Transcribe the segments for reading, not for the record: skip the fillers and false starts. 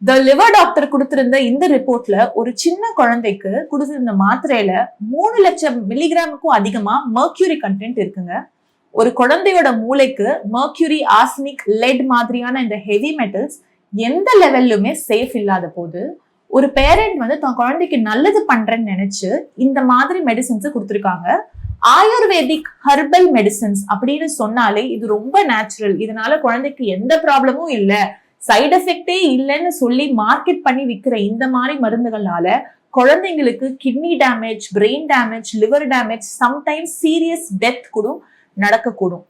த liver doctor கொடுத்திருந்த இந்த ரிப்போர்ட்ல ஒரு சின்ன குழந்தைக்கு கொடுத்திருந்த மாத்திரையில 3 லட்சம் மில்லிகிராமுக்கும் அதிகமா மர்க்யூரி கண்டென்ட் இருக்குங்க. ஒரு குழந்தையோட மூளைக்கு மர்க்யூரி, ஆர்சனிக், லெட் மாதிரியான இந்த ஹெவி மெட்டல்ஸ் எந்த லெவல்லுமே சேஃப் இல்லாத போது ஒரு பேரண்ட் தன் குழந்தைக்கு நல்லது பண்றேன்னு நினைச்சு இந்த மாதிரி மெடிசின்ஸ் கொடுத்திருக்காங்க. ஆயுர்வேதிக் ஹெர்பல் மெடிசின்ஸ் அப்படின்னு சொன்னாலே இது ரொம்ப நேச்சுரல், இதனால குழந்தைக்கு எந்த ப்ராப்ளமும் இல்ல, சைடு எஃபெக்டே இல்லைன்னு சொல்லி மார்க்கெட் பண்ணி விற்கிற இந்த மாதிரி மருந்துகள்னால குழந்தைங்களுக்கு kidney damage, brain damage, liver damage, sometimes serious death கூட நடக்கக்கூடும்.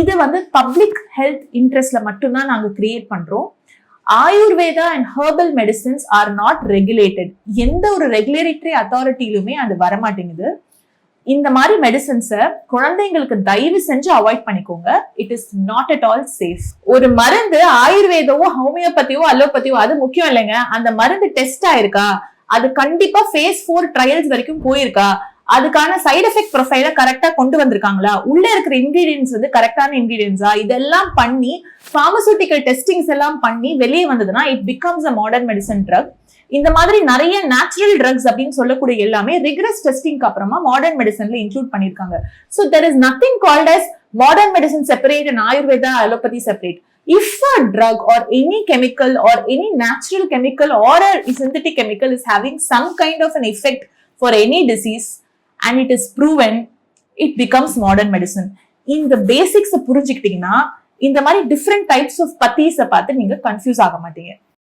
இது பப்ளிக் ஹெல்த் இன்ட்ரெஸ்ட்ல மட்டும்தான் நாங்க கிரியேட் பண்றோம். Ayurveda and herbal medicines are not regulated. எந்த ஒரு ரெகுலேட்டரி அத்தாரிட்டியிலுமே அது வரமாட்டேங்குது. இந்த மாதிரி மெடிசின்ஸை குழந்தைங்களுக்கு தயவு செஞ்சு அவாய்ட் பண்ணிக்கோங்க. It is not at all safe. ஒரு மருந்து ஆயுர்வேதவோ, ஹோமியோபதியோ, அலோபதியோ அது முக்கியம் இல்லைங்க. அந்த மருந்து டெஸ்ட் ஆயிருக்கா, அது கண்டிப்பா phase 4 ட்ரையல்ஸ் வரைக்கும் போயிருக்கா, அதுக்கான சைடு எஃபெக்ட் ப்ரொஃபைல கரெக்டா கொண்டு வந்திருக்காங்களா, உள்ள இருக்கிற இன்கிரீடியன்ஸ் கரெக்டான இன்கிரீடியன்ஸா, இதெல்லாம் பண்ணி பார்மசூட்டிக்கல் டெஸ்டிங்ஸ் எல்லாம் பண்ணி வெளியே வந்ததுன்னா it becomes a modern medicine drug. இந்த மாதிரி நிறைய நேச்சுரல் ட்ரக்ஸ் அப்படின்னு சொல்லக்கூடிய எல்லாமே ரிகரஸ் டெஸ்டிங்க்கு அப்புறமா மாடர்ன் மெடிசன்ல இன்க்ளூட் பண்ணிருக்காங்க. So there is nothing called as modern medicine separate and Ayurveda, allopathy separate. If a drug or any chemical or any natural chemical or a synthetic chemical is having some kind of an effect for any disease and it is proven, it becomes modern medicine. இந்த basics புரிஞ்சுக்கிட்டீங்கன்னா இந்த மாதிரி different types of பத்தீஸை பார்த்து நீங்க confuse ஆக மாட்டீங்க.